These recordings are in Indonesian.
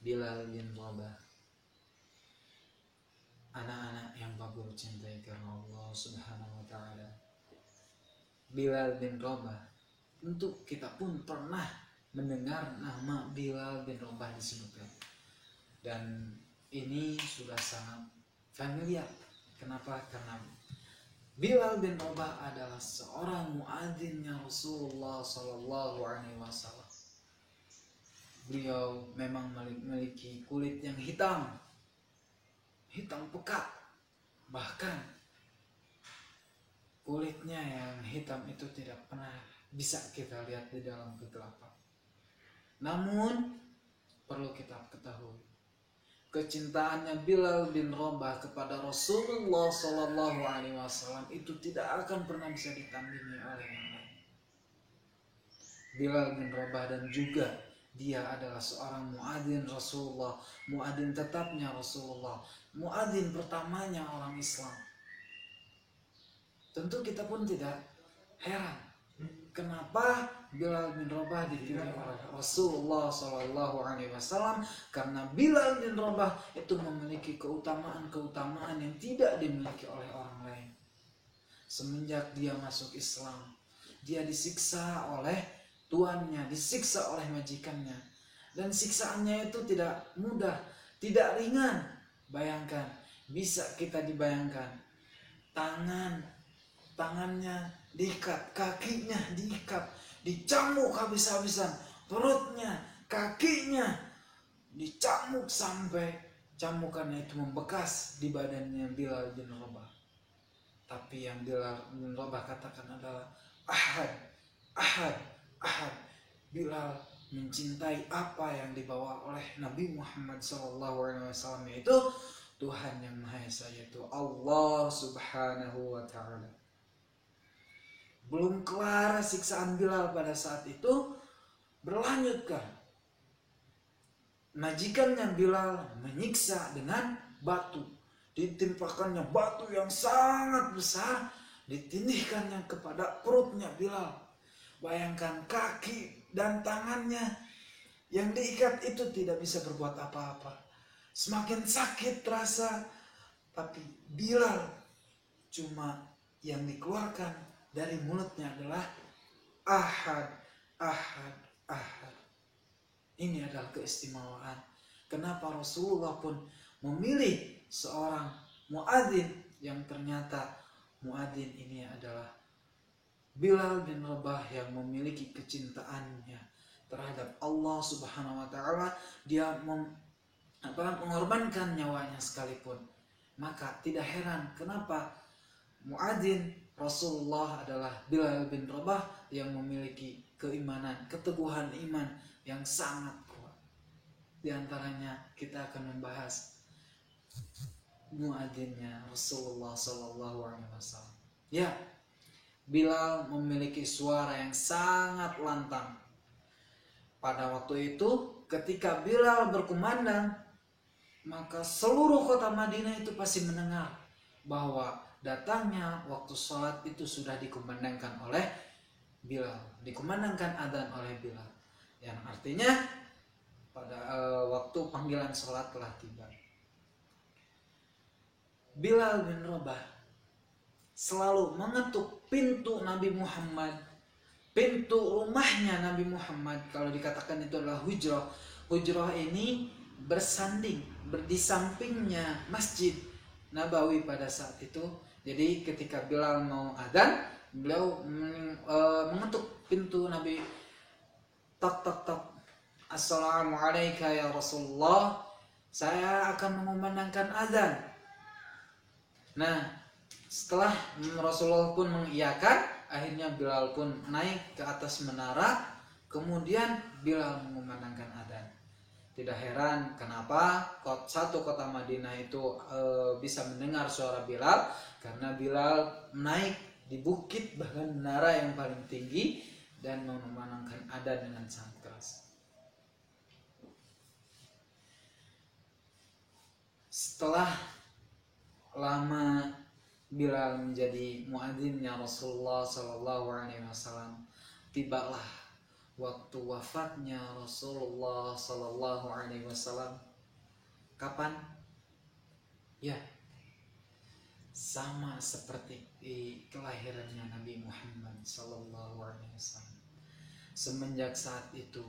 Bilal bin Rabah. Anak-anak yang bagus cintai karena Allah Subhanahu wa taala. Bilal bin Rabah. Tentu kita pun pernah mendengar nama Bilal bin Rabah disebutkan. Dan ini sudah sangat familiar. Kenapa? Karena Bilal bin Rabah adalah seorang muadzinnya Rasulullah Sallallahu Alaihi Wasallam. Beliau memang memiliki kulit yang hitam pekat, bahkan kulitnya yang hitam itu tidak pernah bisa kita lihat di dalam kegelapan. Namun perlu kita ketahui, kecintaannya Bilal bin Rabah kepada Rasulullah Sallallahu Alaihi Wasallam itu tidak akan pernah bisa ditandingi oleh yang lain. Bilal bin Rabah dan juga dia adalah seorang muadzin Rasulullah, muadzin tetapnya Rasulullah, muadzin pertamanya orang Islam. Tentu kita pun tidak heran kenapa Bilal bin Rabah dipilih oleh Rasulullah Sallallahu Alaihi Wasallam, karena Bilal bin Rabah itu memiliki keutamaan yang tidak dimiliki oleh orang lain. Semenjak dia masuk Islam, dia disiksa oleh tuannya, disiksa oleh majikannya, dan siksaannya itu tidak mudah, tidak ringan. Bayangkan, bisa kita dibayangkan, tangannya diikat, kakinya diikat, dicambuk habis-habisan, perutnya, kakinya dicambuk sampai cambukannya itu membekas di badannya Bilal bin Rabah. Tapi yang Bilal bin Rabah katakan adalah Ahad, Ahad, Ahad. Bilal mencintai apa yang dibawa oleh Nabi Muhammad SAW, yaitu Tuhan yang Maha Esa, yaitu Allah Subhanahu wa Ta'ala. Belum kelar siksaan Bilal pada saat itu, berlanjutkan. Majikannya Bilal menyiksa dengan batu, ditimpakannya batu yang sangat besar, ditindihkannya kepada perutnya Bilal. Bayangkan, kaki dan tangannya yang diikat itu tidak bisa berbuat apa-apa. Semakin sakit terasa, tapi Bilal cuma yang dikeluarkan dari mulutnya adalah Ahad, Ahad, Ahad. Ini adalah keistimewaan. Kenapa Rasulullah pun memilih seorang muadzin yang ternyata muadzin ini adalah Bilal bin Rabah yang memiliki kecintaannya terhadap Allah Subhanahu wa Ta'ala. Dia mengorbankan nyawanya sekalipun. Maka tidak heran kenapa muadzin Rasulullah adalah Bilal bin Rabah yang memiliki keimanan, keteguhan iman yang sangat kuat. Di antaranya kita akan membahas muadzinnya Rasulullah Sallallahu Alaihi Wasallam. Ya, Bilal memiliki suara yang sangat lantang. Pada waktu itu, ketika Bilal berkumandang, maka seluruh kota Madinah itu pasti mendengar bahwa datangnya waktu sholat itu sudah dikumandangkan oleh Bilal, dikumandangkan adzan oleh Bilal, yang artinya pada waktu panggilan sholat telah tiba. Bilal bin Rabah selalu mengetuk pintu Nabi Muhammad, pintu rumahnya Nabi Muhammad. Kalau dikatakan itu adalah hujrah. Hujrah ini bersanding, di sampingnya Masjid Nabawi pada saat itu. Jadi ketika Bilal mau adzan, beliau mengetuk pintu Nabi. Tak tak tak. Assalamualaikum ya Rasulullah. Saya akan mengumandangkan adzan. Nah, setelah Rasulullah pun mengiyakan, akhirnya Bilal pun naik ke atas menara, kemudian Bilal mengumandangkan adzan. Tidak heran kenapa satu kota Madinah itu bisa mendengar suara Bilal, karena Bilal naik di bukit, bahkan menara yang paling tinggi, dan mengumandangkan adzan dengan sangat keras. Setelah lama Bilal menjadi muadzinnya Rasulullah Sallallahu Alaihi Wasallam, tibalah waktu wafatnya Rasulullah Sallallahu Alaihi Wasallam. Kapan? Ya, sama seperti di kelahirannya Nabi Muhammad Sallallahu Alaihi Wasallam. Semenjak saat itu,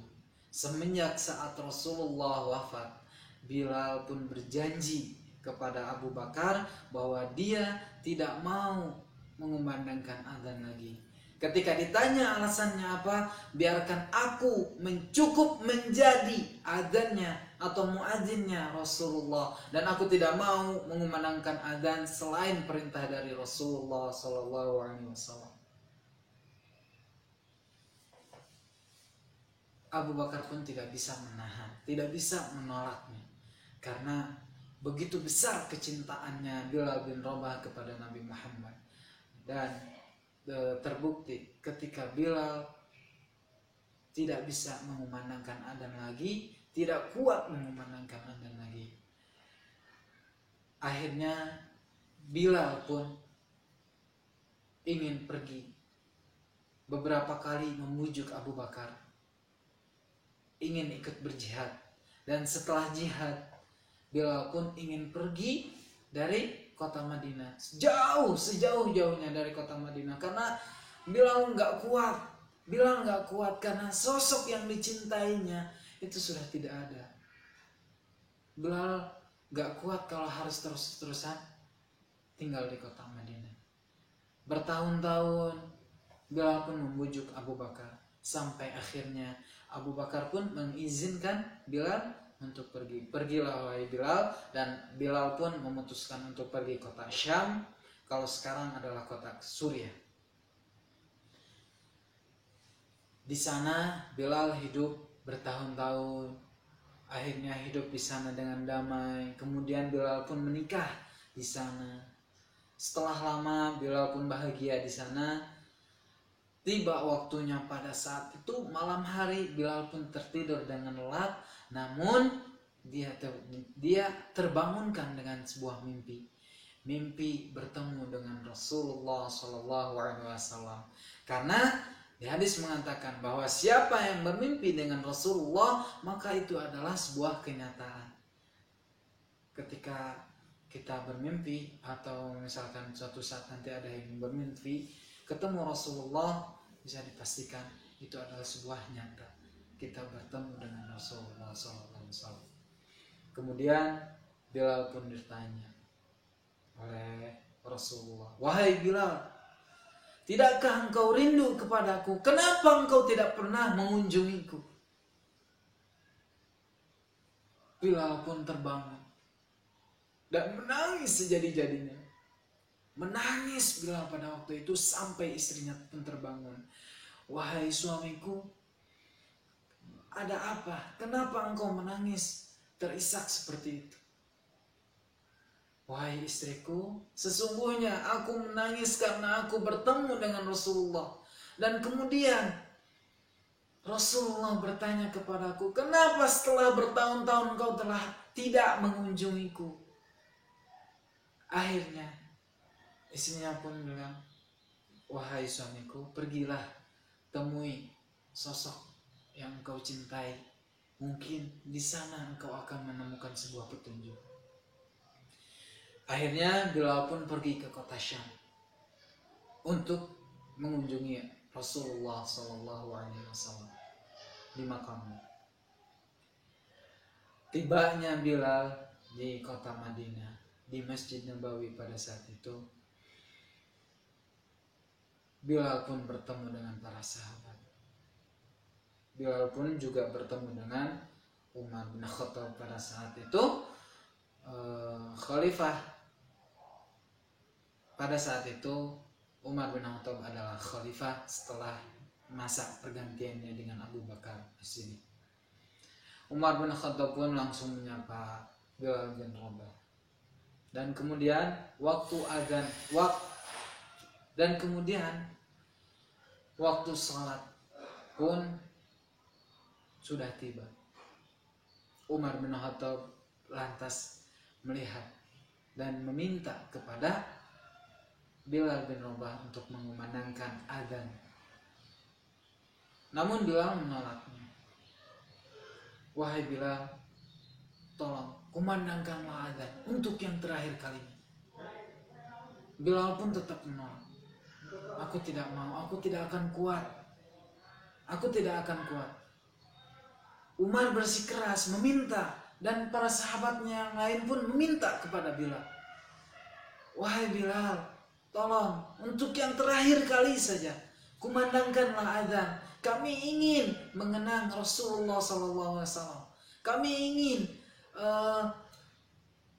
semenjak saat Rasulullah wafat, Bilal pun berjanji kepada Abu Bakar bahwa dia tidak mau mengumandangkan azan lagi. Ketika ditanya alasannya apa, biarkan aku mencukup menjadi azannya atau muadzinnya Rasulullah, dan aku tidak mau mengumandangkan azan selain perintah dari Rasulullah Sallallahu Alaihi Wasallam. Abu Bakar pun tidak bisa menahan, tidak bisa menolaknya, karena begitu besar kecintaannya Bilal bin Rabah kepada Nabi Muhammad. Dan terbukti ketika Bilal tidak bisa mengumandangkan adzan lagi, tidak kuat mengumandangkan adzan lagi, akhirnya Bilal pun ingin pergi. Beberapa kali memujuk Abu Bakar ingin ikut berjihad, dan setelah jihad Bilal pun ingin pergi dari kota Madinah, sejauh-jauhnya dari kota Madinah, karena Bilal nggak kuat karena sosok yang dicintainya itu sudah tidak ada. Bilal nggak kuat kalau harus terus-terusan tinggal di kota Madinah. Bertahun-tahun Bilal pun membujuk Abu Bakar, sampai akhirnya Abu Bakar pun mengizinkan Bilal untuk pergi. Pergilah wahai Bilal, dan Bilal pun memutuskan untuk pergi kota Syam, kalau sekarang adalah kota Suriah. Di sana Bilal hidup bertahun-tahun, akhirnya hidup di sana dengan damai. Kemudian Bilal pun menikah di sana. Setelah lama Bilal pun bahagia di sana. Tiba waktunya pada saat itu malam hari, Bilal pun tertidur dengan lelap, namun dia terbangunkan dengan sebuah mimpi bertemu dengan Rasulullah Shallallahu Alaihi Wasallam. Karena di hadis mengatakan bahwa siapa yang bermimpi dengan Rasulullah, maka itu adalah sebuah kenyataan. Ketika kita bermimpi, atau misalkan suatu saat nanti ada yang bermimpi ketemu Rasulullah, bisa dipastikan itu adalah sebuah nyata. Kita bertemu dengan Rasulullah SAW. Kemudian Bilal pun ditanya oleh Rasulullah, wahai Bilal, tidakkah engkau rindu kepadaku? Kenapa engkau tidak pernah mengunjungiku? Bilal pun terbangun dan menangis sejadi-jadinya. Menangis Bilal pada waktu itu sampai istrinya pun terbangun. Wahai suamiku, ada apa? Kenapa engkau menangis terisak seperti itu? Wahai istriku, sesungguhnya aku menangis karena aku bertemu dengan Rasulullah. Dan kemudian Rasulullah bertanya kepadaku, kenapa setelah bertahun-tahun engkau telah tidak mengunjungiku? Akhirnya istrinya pun bilang, wahai suamiku, pergilah temui sosok yang engkau cintai. Mungkin di sana engkau akan menemukan sebuah petunjuk. Akhirnya Bilal pun pergi ke kota Syam untuk mengunjungi Rasulullah Sallallahu Alaihi Wasallam di makamnya. Tibanya Bilal di kota Madinah, di Masjid Nabawi pada saat itu, Bilal pun bertemu dengan para sahabat. Bilal pun juga bertemu dengan Umar bin Khattab pada saat itu, khalifah. Pada saat itu Umar bin Khattab adalah khalifah setelah masa pergantiannya dengan Abu Bakar As-Siddiq. Umar bin Khattab pun langsung menyapa Bilal bin Rabah. Dan kemudian waktu salat pun sudah tiba. Umar bin Khattab lantas melihat dan meminta kepada Bilal bin Rabah untuk mengumandangkan adzan. Namun Bilal menolaknya. Wahai Bilal, tolong kumandangkanlah adzan untuk yang terakhir kalinya. Bilal pun tetap menolak. Aku tidak mau, aku tidak akan kuat. Aku tidak akan kuat. Umar bersikeras meminta, dan para sahabatnya yang lain pun meminta kepada Bilal. Wahai Bilal, tolong untuk yang terakhir kali saja kumandangkanlah adzan. Kami ingin mengenang Rasulullah SAW. Kami ingin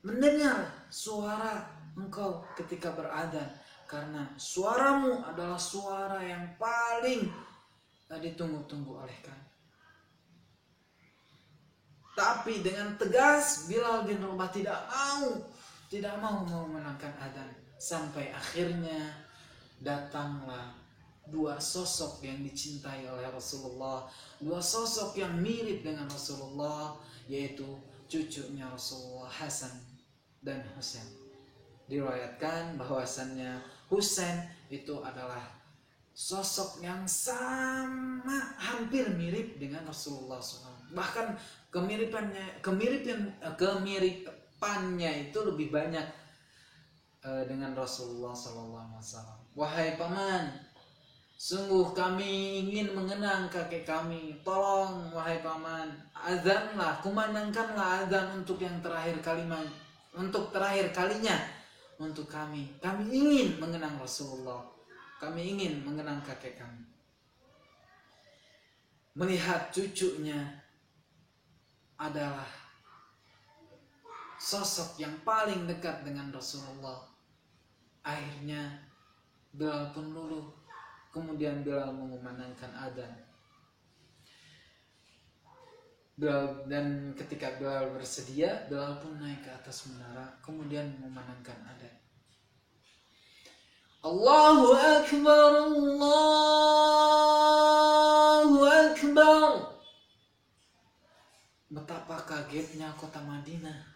mendengar suara engkau ketika beradzan, karena suaramu adalah suara yang paling ditunggu-tunggu oleh kami. Tapi dengan tegas Bilal bin Rabah tidak mau menangkan adzan, sampai akhirnya datanglah dua sosok yang dicintai oleh Rasulullah, dua sosok yang mirip dengan Rasulullah, yaitu cucunya Rasulullah, Hasan dan Husain. Diriwayatkan bahwasannya Husain itu adalah sosok yang sama, hampir mirip dengan Rasulullah SAW. Bahkan kemiripannya itu lebih banyak dengan Rasulullah SAW. Wahai paman, sungguh kami ingin mengenang kakek kami. Tolong wahai paman, azanlah, kumandangkanlah azan untuk yang terakhir kalinya untuk kami. Kami ingin mengenang Rasulullah. Kami ingin mengenang kakek kami. Melihat cucunya adalah sosok yang paling dekat dengan Rasulullah, akhirnya Bilal pun luluh. Kemudian Bilal mengumandangkan adzan. Dan ketika Bilal bersedia, Bilal pun naik ke atas menara, kemudian mengumandangkan adzan. Allahu Akbar, Allahu Akbar. Betapa kagetnya kota Madinah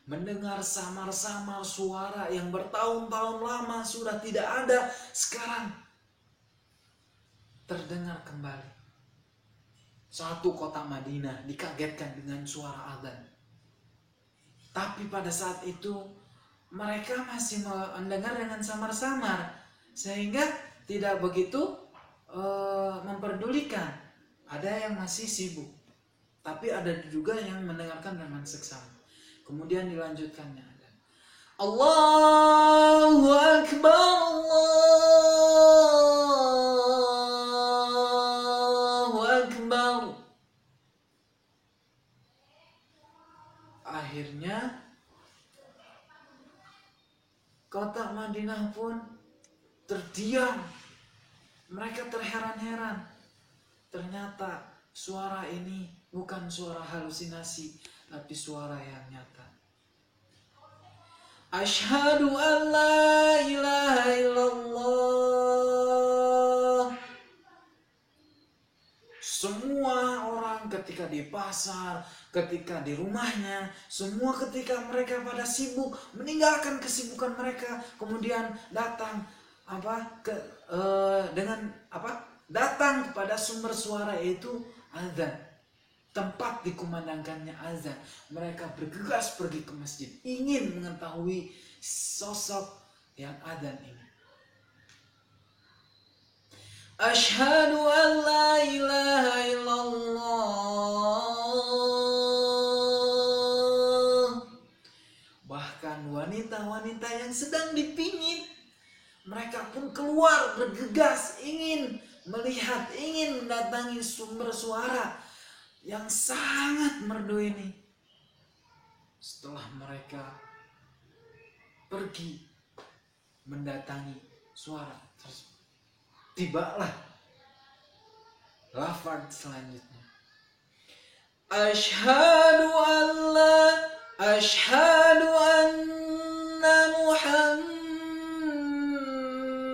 mendengar samar-samar suara yang bertahun-tahun lama sudah tidak ada, sekarang terdengar kembali. Satu kota Madinah dikagetkan dengan suara adzan. Tapi pada saat itu mereka masih mendengar dengan samar-samar, sehingga tidak begitu memperdulikan. Ada yang masih sibuk, tapi ada juga yang mendengarkan dengan seksama. Kemudian dilanjutkannya adzan. Allahu Akbar, Allahu Akbar. Akhirnya kota Madinah pun terdiam. Mereka terheran-heran. Ternyata suara ini bukan suara halusinasi, tapi suara yang nyata. Asyhadu an la ilaha illallah. Semua orang ketika di pasar, ketika di rumahnya, semua ketika mereka pada sibuk, meninggalkan kesibukan mereka, kemudian datang datang kepada sumber suara, yaitu azan, tempat dikumandangkannya azan. Mereka bergegas pergi ke masjid, ingin mengetahui sosok yang azan ini. Asyhadu an la ilaha illallah. Bahkan wanita-wanita yang sedang dipingit, mereka pun keluar bergegas, ingin melihat, ingin mendatangi sumber suara yang sangat merdu ini. Setelah mereka pergi mendatangi suara tersebut, tibalah lafaz selanjutnya. Asyhadu anna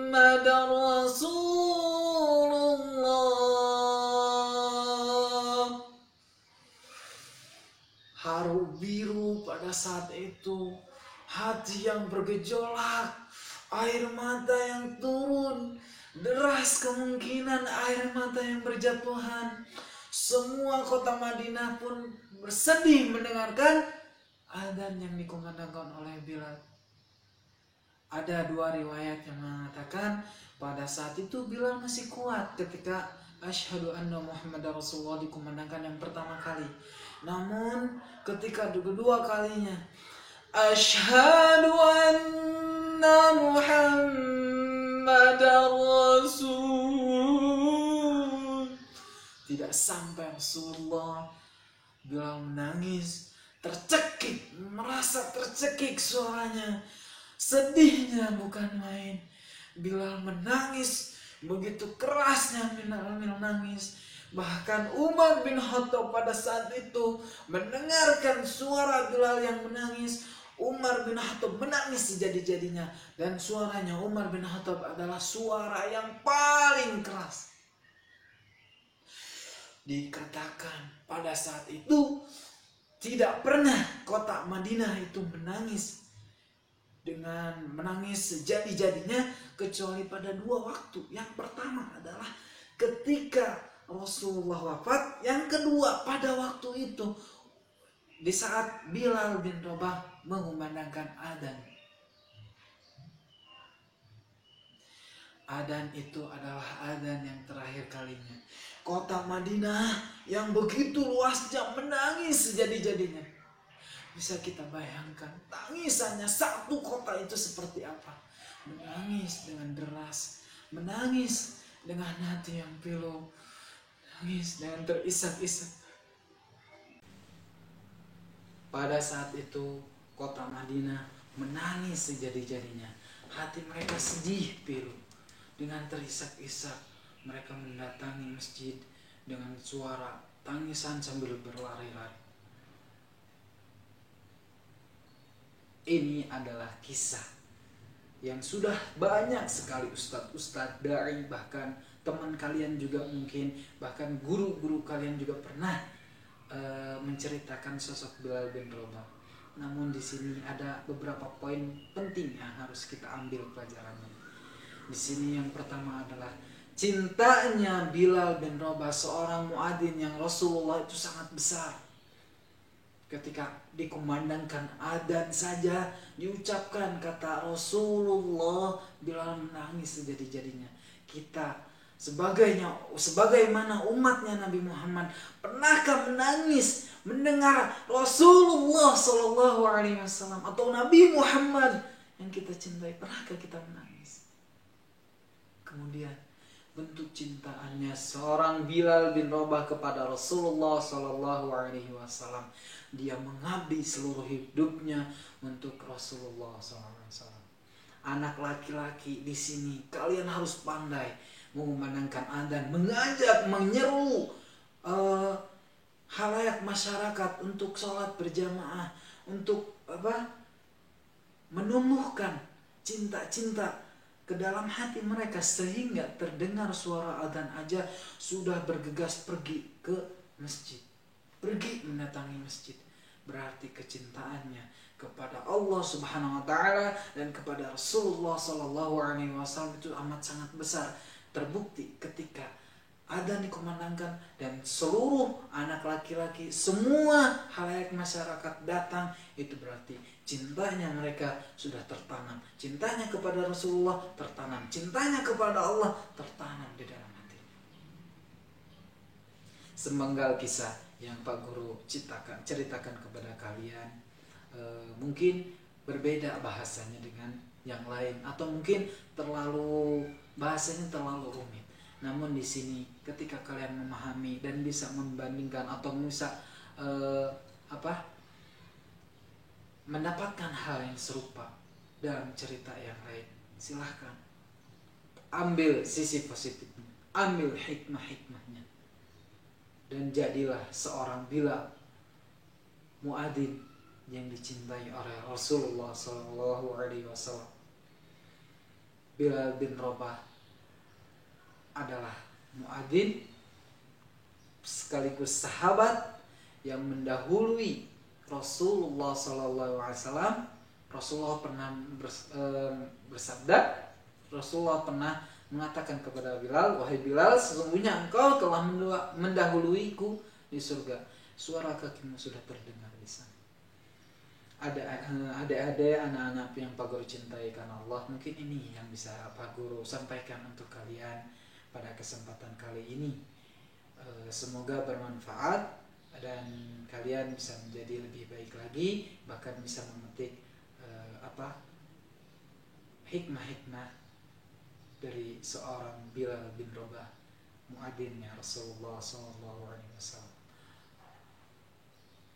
Muhammadar Rasulullah. Haru biru pada saat itu, hati yang bergejolak, air mata yang turun, Deras kemungkinan air mata yang berjatuhan. Semua kota Madinah pun bersedih mendengarkan adzan yang dikumandangkan oleh Bilal. Ada dua riwayat yang mengatakan pada saat itu Bilal masih kuat ketika asyhadu anna Muhammadar Rasulullah dikumandangkan yang pertama kali. Namun ketika kedua kalinya asyhadu anna Muhammadar Rasul, tidak sampai Rasulullah, Bilal menangis, tercekik, merasa tercekik suaranya. Sedihnya bukan main. Bilal menangis, begitu kerasnya Bilal menangis. Bahkan Umar bin Khattab pada saat itu mendengarkan suara Bilal yang menangis. Umar bin Khattab menangis sejadi-jadinya. Dan suaranya Umar bin Khattab adalah suara yang paling keras. Dikatakan pada saat itu tidak pernah kota Madinah itu menangis dengan menangis sejadi-jadinya kecuali pada dua waktu. Yang pertama adalah ketika Rasulullah wafat. Yang kedua pada waktu itu di saat Bilal bin Rabah mengumandangkan adzan. Adzan itu adalah adzan yang terakhir kalinya. Kota Madinah yang begitu luasnya menangis sejadi-jadinya. Bisa kita bayangkan tangisannya satu kota itu seperti apa. Menangis dengan deras, menangis dengan hati yang pilu, menangis dengan terisak-isak. Pada saat itu kota Madinah menangis sejadi-jadinya. Hati mereka sedih pilu. Dengan terisak-isak mereka mendatangi masjid dengan suara tangisan sambil berlari-lari. Ini adalah kisah yang sudah banyak sekali ustadz-ustadz, dai, bahkan teman kalian juga mungkin, bahkan guru-guru kalian juga pernah menceritakan sosok Bilal bin Rabah. Namun di sini ada beberapa poin penting yang harus kita ambil pelajarannya. Di sini yang pertama adalah cintanya Bilal bin Rabah, seorang muadzin yang Rasulullah itu sangat besar. Ketika dikumandangkan adzan saja, diucapkan kata Rasulullah, Bilal menangis sejadi-jadinya. Kita sebagaimana umatnya Nabi Muhammad, pernahkah menangis mendengar Rasulullah Shallallahu Alaihi Wasallam atau Nabi Muhammad yang kita cintai? Pernahkah kita menangis? Kemudian bentuk cintaannya seorang Bilal bin Rabah kepada Rasulullah Shallallahu Alaihi Wasallam. Dia mengabdi seluruh hidupnya untuk Rasulullah SAW. Anak laki-laki di sini, kalian harus pandai mengumandangkan adzan, mengajak, menyeru halayak masyarakat untuk sholat berjamaah, untuk menumbuhkan cinta-cinta ke dalam hati mereka sehingga terdengar suara adzan aja sudah bergegas pergi ke masjid. Pergi mendatangi masjid. Berarti kecintaannya kepada Allah Subhanahu wa taala dan kepada Rasulullah sallallahu alaihi wasallam itu amat sangat besar. Terbukti ketika adzan dikumandangkan dan seluruh anak laki-laki, semua halayak masyarakat datang, itu berarti cintanya mereka sudah tertanam. Cintanya kepada Rasulullah tertanam. Cintanya kepada Allah tertanam di dalam hati. Semenggal kisah yang Pak Guru ceritakan kepada kalian mungkin berbeda bahasanya dengan yang lain, atau mungkin bahasanya terlalu rumit. Namun di sini ketika kalian memahami dan bisa membandingkan atau bisa mendapatkan hal yang serupa dalam cerita yang lain, silahkan ambil sisi positifnya, ambil hikmah-hikmahnya, dan jadilah seorang Bilal, muadzin yang dicintai oleh Rasulullah Sallallahu Alaihi Wasallam. Bilal bin Rabah adalah muadzin sekaligus sahabat yang mendahului Rasulullah Sallallahu Alaihi Wasallam. Rasulullah pernah bersabda, Rasulullah pernah mengatakan kepada Bilal, "Wahai Bilal, sesungguhnya engkau telah mendahuluiku di surga. Suara kakimu sudah terdengar di sana." Ada adik-adik, anak-anak yang Pak Guru cintai karena Allah, mungkin ini yang bisa Pak Guru sampaikan untuk kalian pada kesempatan kali ini. Semoga bermanfaat dan kalian bisa menjadi lebih baik lagi, bahkan bisa memetik hikmah-hikmah dari seorang Bilal bin Rabah, muadzinnya Rasulullah SAW.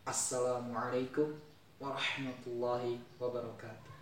Assalamualaikum warahmatullahi wabarakatuh.